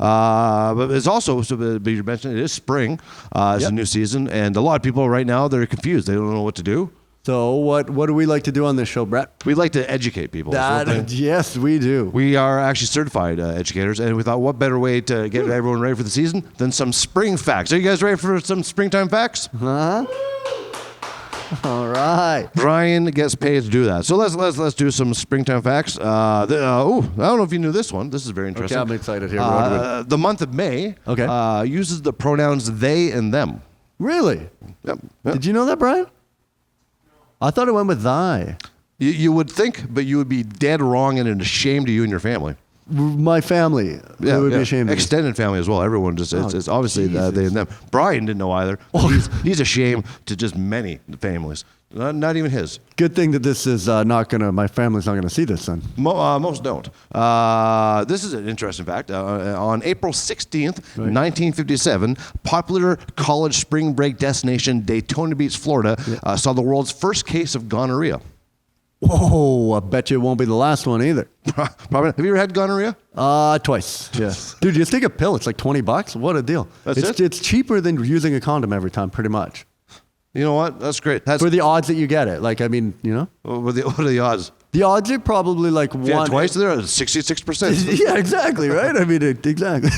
But it's also, but you mentioned it is spring. It's a new season, and a lot of people right now, they're confused. They don't know what to do. So what do we like to do on this show, Brett? We like to educate people. Yes, we do. We are actually certified educators, and we thought, what better way to get everyone ready for the season than some spring facts? Are you guys ready for some springtime facts? Huh? All right. Brian gets paid to do that. So let's do some springtime facts. I don't know if you knew this one. This is very interesting. Okay, I'm excited here. The month of May uses the pronouns they and them. Really? Yep. Did you know that, Brian? I thought it went with thy. You would think, but you would be dead wrong and a shame to you and your family. My family would be ashamed of me. Extended family as well. Everyone just, it's obviously they and them. Brian didn't know either. He's ashamed to just many families. Not even his. Good thing that this is my family's not gonna see this then. Most don't. This is an interesting fact. On April 16th, 1957, popular college spring break destination Daytona Beach, Florida, saw the world's first case of gonorrhea. Whoa, I bet you it won't be the last one either. Probably. Have you ever had gonorrhea? Twice. Yes. Dude, just take a pill. It's like $20. What a deal. It's cheaper than using a condom every time, pretty much. You know what? That's great. For the odds that you get it. Like, I mean, you know? What are the odds? The odds are probably like if you had twice, they're 66%. Yeah, exactly, right? I mean, exactly.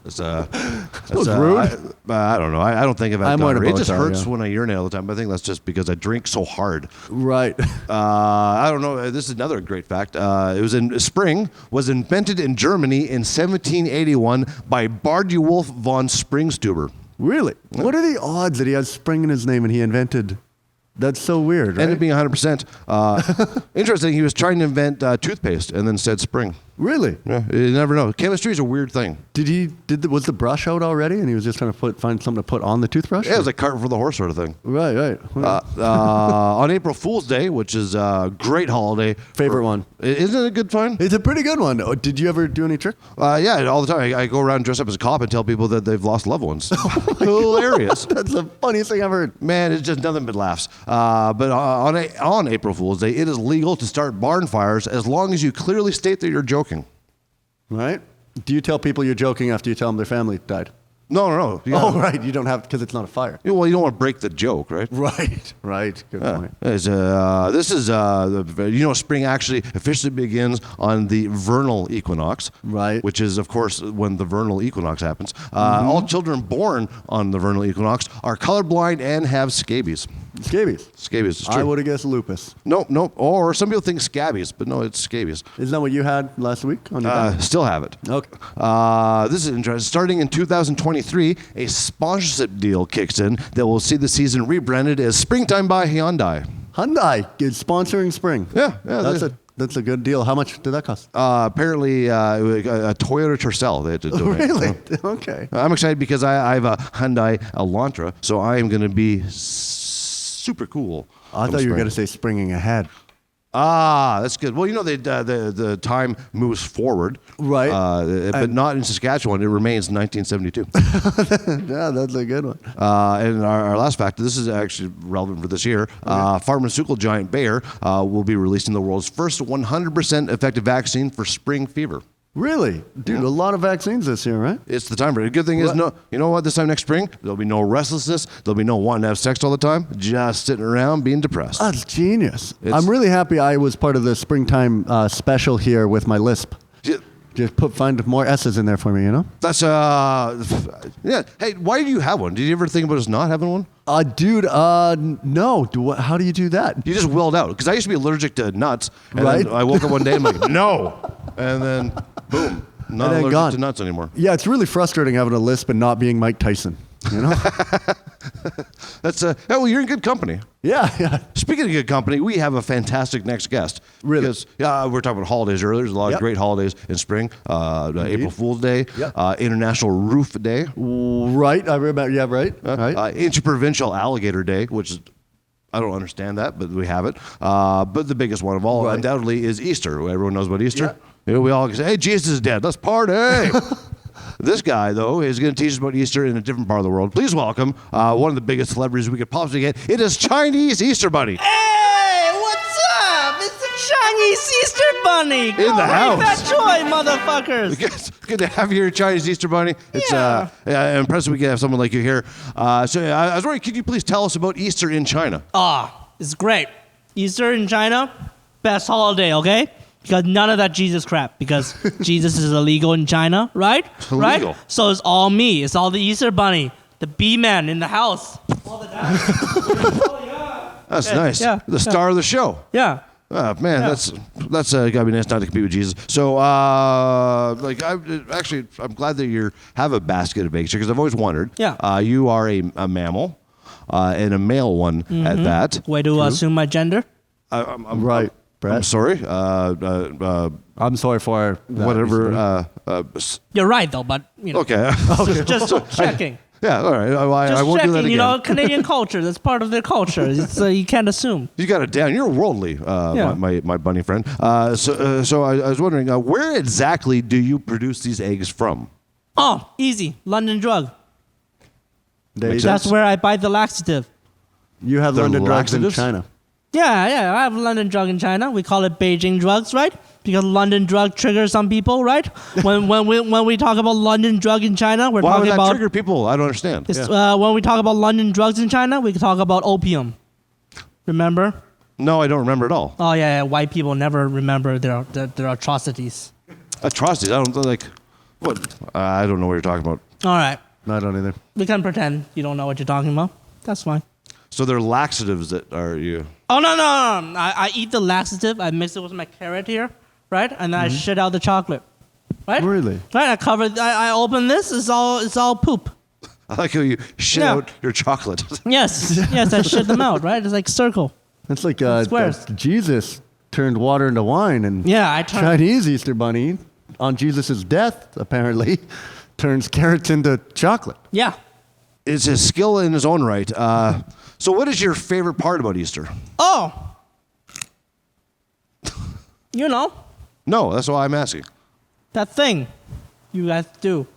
That's rude. I don't know. I don't think about gonorrhea. It just hurts when I urinate all the time. But I think that's just because I drink so hard. Right. I don't know. This is another great fact. It was in spring. Was invented in Germany in 1781 by Bardewulf von Springstuber. Really? Yeah. What are the odds that he has spring in his name and he invented? That's so weird, right? Ended up being 100%. Interesting. He was trying to invent toothpaste and then said spring. Really? Yeah. You never know. Chemistry is a weird thing. Was the brush out already and he was just trying to find something to put on the toothbrush? Yeah, it was like cart for the horse sort of thing. Right. On April Fool's Day, which is a great holiday. Favorite one. Isn't it a good fun? It's a pretty good one. Did you ever do any trick? Yeah, all the time. I go around dressed up as a cop and tell people that they've lost loved ones. Hilarious. That's the funniest thing I've heard. Man, it's just nothing but laughs. But on April Fool's Day, it is legal to start barn fires as long as you clearly state that you're joking. Right? Do you tell people you're joking after you tell them their family died? No. Oh, right. You don't have, because it's not a fire. Well, you don't want to break the joke, right? Right. Good point. This is, spring actually officially begins on the vernal equinox. Right. Which is, of course, when the vernal equinox happens. All children born on the vernal equinox are colorblind and have scabies. Scabies, it's true. I would have guessed lupus. Nope. Or some people think scabies, but no, it's scabies. Isn't that what you had last week on your back? Still have it. Okay. This is interesting. Starting in 2023, a sponsorship deal kicks in that will see the season rebranded as Springtime by Hyundai. Hyundai is sponsoring spring. Yeah. That's a good deal. How much did that cost? Apparently, a Toyota Tercel they had to donate. Really? Okay. I'm excited because I have a Hyundai Elantra, so I am going to be super cool. I thought you were going to say springing ahead. That's good. Well, the time moves forward. Right. But not in Saskatchewan. It remains 1972. Yeah, that's a good one. And our last fact, this is actually relevant for this year. Pharmaceutical giant Bayer will be releasing the world's first 100% effective vaccine for spring fever. Really? Dude, a lot of vaccines this year, right? It's the time for it. The good thing is, you know what? This time next spring, there'll be no restlessness. There'll be no wanting to have sex all the time. Just sitting around being depressed. That's genius. I'm really happy I was part of the springtime special here with my lisp. Just find more S's in there for me, you know? That's, yeah. Hey, why do you have one? Did you ever think about us not having one? Dude, no. How do you do that? You just willed out. Because I used to be allergic to nuts. And then I woke up one day and I'm like, no. And then, boom. Not allergic to nuts anymore. Yeah, it's really frustrating having a lisp and not being Mike Tyson. You know? That's well, you're in good company. Yeah. Speaking of good company, we have a fantastic next guest. Really? Because we're talking about holidays earlier. There's a lot of great holidays in spring. April Fool's Day, International Roof Day. Right. I remember. Yeah. Right. Interprovincial Alligator Day, which is, I don't understand that, but we have it. But the biggest one of all, undoubtedly, is Easter. Everyone knows about Easter. Yeah. We all say, "Hey, Jesus is dead. Let's party." This guy, though, is going to teach us about Easter in a different part of the world. Please welcome one of the biggest celebrities we could possibly get. It is Chinese Easter Bunny. Hey, what's up? It's the Chinese Easter Bunny. In the house. That joy, motherfuckers. good to have you here, Chinese Easter Bunny. It's impressive we can have someone like you here. So I was wondering, could you please tell us about Easter in China? It's great. Easter in China, best holiday, okay? Because none of that Jesus crap, because Jesus is illegal in China, right? Illegal. Right? So it's all me. It's all the Easter Bunny, the B-man in the house. All the time. Oh, yeah. That's nice. Yeah, the star of the show. Yeah. Oh, man, that's gotta be nice not to compete with Jesus. So, I'm glad that you have a basket of eggs because I've always wondered. Yeah. You are a mammal, and a male one at that. Way to assume my gender? I'm Right, Brett. I'm sorry. I'm sorry for that. Whatever. You're right, though, but, you know. Okay. Just checking. Yeah. All right. I Just won't do that checking, again. you know, Canadian culture. That's part of their culture. It's, you can't assume. You got it down. You're worldly, Yeah. my bunny friend. So I was wondering, where exactly do you produce these eggs from? Oh, easy. London Drug. Makes That's sense. where I buy the laxative. You have They're London drugs in laxatives? China. Yeah, I have London Drug in China. We call it Beijing drugs, right? Because London Drug triggers some people, right? when we talk about London Drug in China, we're Why would talking that about trigger people? I don't understand. when we talk about London drugs in China, we can talk about opium. Remember? No, I don't remember at all. Oh yeah, white people never remember their atrocities. Atrocities. I don't like. What? I don't know what you're talking about. All right, No, I don't either. we can pretend you don't know what you're talking about. That's fine. So they're laxatives that are you. Oh no! I eat the laxative. I mix it with my carrot here, right? And then I shit out the chocolate, right? Really? Right. I open this. It's all poop. I like how you shit Yeah. out your chocolate. Yes. I shit them out. Right. It's like circle. It's like Squares. Jesus turned water into wine, and Yeah. I turn. Chinese Easter Bunny, on Jesus' death, apparently, turns carrots into chocolate. Yeah. It's a skill in his own right. So, what is your favorite part about Easter? Oh. You know No, that's why I'm asking. that thing you guys do.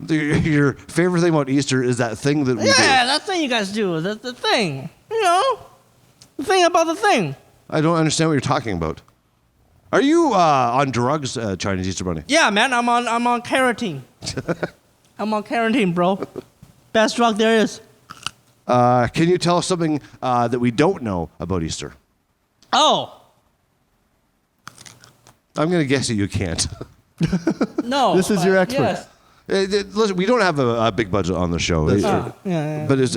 Your favorite thing about Easter is that thing that we do. Yeah, that thing you guys do. The thing. You know, the thing about the thing. I don't understand what you're talking about. Are you on drugs, Chinese Easter Bunny? Yeah, man. I'm on carotene. I'm on carotene, bro. Best drug there is. Can you tell us something that we don't know about Easter? Oh. I'm going to guess that you can't. No. This is your expert. Yes. Listen, we don't have a big budget on the show. Yeah. But it's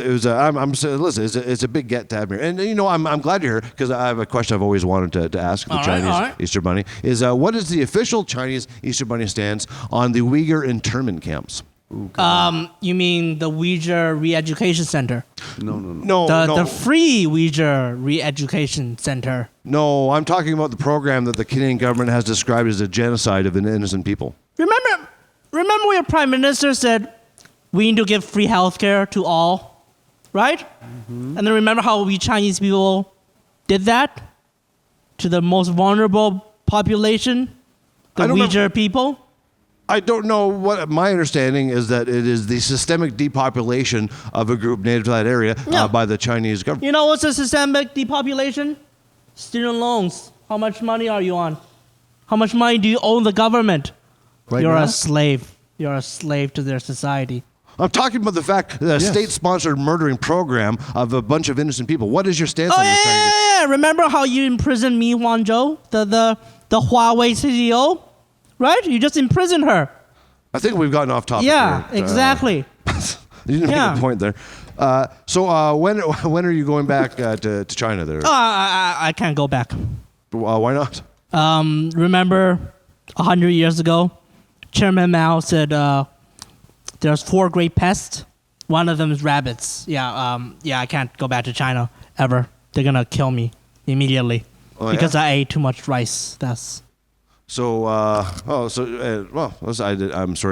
a big get to have here. And, you know, I'm glad you're here because I have a question I've always wanted to ask the All right, Chinese all right. Easter Bunny. Is what is the official Chinese Easter Bunny stance on the Uyghur internment camps? You mean the Uyghur Re-Education Center? No, The free Uyghur Re-Education Center. No, I'm talking about the program that the Canadian government has described as a genocide of innocent people. Remember when your prime minister said we need to give free healthcare to all, right? Mm-hmm. And then remember how we Chinese people did that to the most vulnerable population, the I don't Uyghur people? I don't know what my understanding is that it is the systemic depopulation of a group native to that area Yeah. by the Chinese government. You know what's a systemic depopulation? Student loans. How much money are you on? How much money do you owe the government? Right You're now? a slave. You're a slave to their society. I'm talking about the fact that a state-sponsored murdering program of a bunch of innocent people. What is your stance Oh on this? yeah. Remember how you imprisoned Mi Huangzhou, the Huawei CEO? Right? You just imprisoned her. I think we've gotten off topic. Yeah, here. exactly. You didn't Yeah. make a point there. So when are you going back to China there? I can't go back. Why not? Remember 100 years ago, Chairman Mao said there's 4 great pests. One of them is rabbits. Yeah, I can't go back to China ever. They're gonna kill me immediately because I ate too much rice. That's So, I'm sorry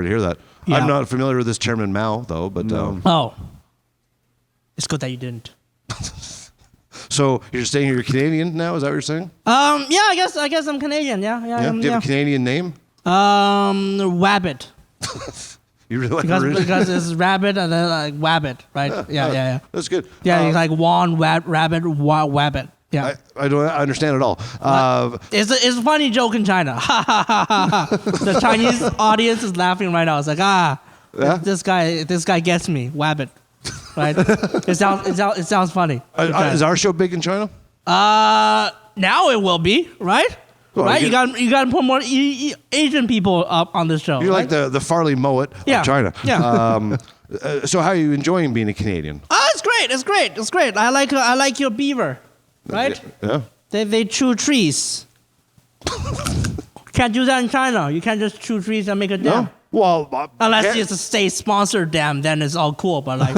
to hear that. Yeah. I'm not familiar with this Chairman Mao, though. But oh, it's good that you didn't. so you're saying you're Canadian now? Is that what you're saying? Yeah, I guess I'm Canadian. Yeah. Do you have a Canadian name? Wabbit. You really like original? Because it's rabbit and then like wabbit, right? Yeah. That's good. Yeah, like Juan Rabbit, Wabbit. Yeah. I don't understand at all. It's a funny joke in China. The Chinese audience is laughing right now. It's like, this guy gets me. Wabbit. Right? It sounds funny. Is our show big in China? Now it will be, right? Well, right? You got to put more Asian people up on this show. You're right? like the Farley Mowat of China. Yeah. So how are you enjoying being a Canadian? Oh, it's great. I like your beaver, right? Yeah. They chew trees. Can't do that in China. You can't just chew trees and make a dam. No? Well, Unless it's a state-sponsored dam, then it's all cool. But like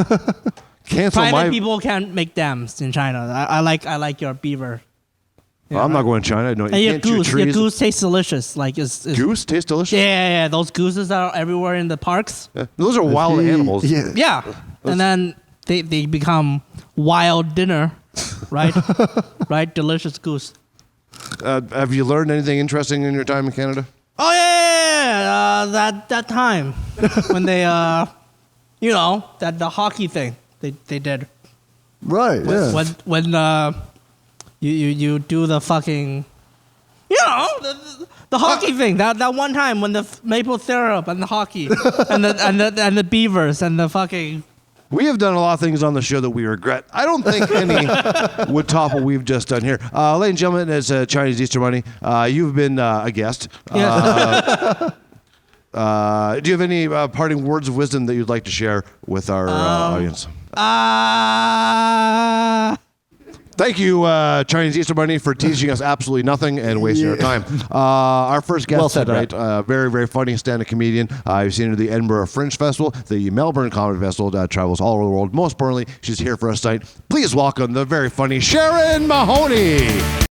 private people can't make dams in China. I like your beaver. Yeah, I'm not going to China. No, and your goose tastes delicious. Like goose tastes delicious. Yeah. Those gooses that are everywhere in the parks. Yeah. Those are wild animals. Yeah. And then they become wild dinner, right? Right, delicious goose. Have you learned anything interesting in your time in Canada? Oh yeah. That time when they the hockey thing they did. Right. When you do the fucking, the hockey thing. That one time when the maple syrup and the hockey and the beavers and the fucking. We have done a lot of things on the show that we regret. I don't think any would top what we've just done here. Ladies and gentlemen, it's Chinese Easter Money. You've been a guest. Do you have any parting words of wisdom that you'd like to share with our audience? Thank you, Chinese Easter Bunny, for teaching us absolutely nothing and wasting our time. Our first guest tonight, very, very funny stand-up comedian. I've seen her at the Edinburgh Fringe Festival, the Melbourne Comedy Festival, travels all over the world. Most importantly, she's here for us tonight. Please welcome the very funny Sharon Mahoney.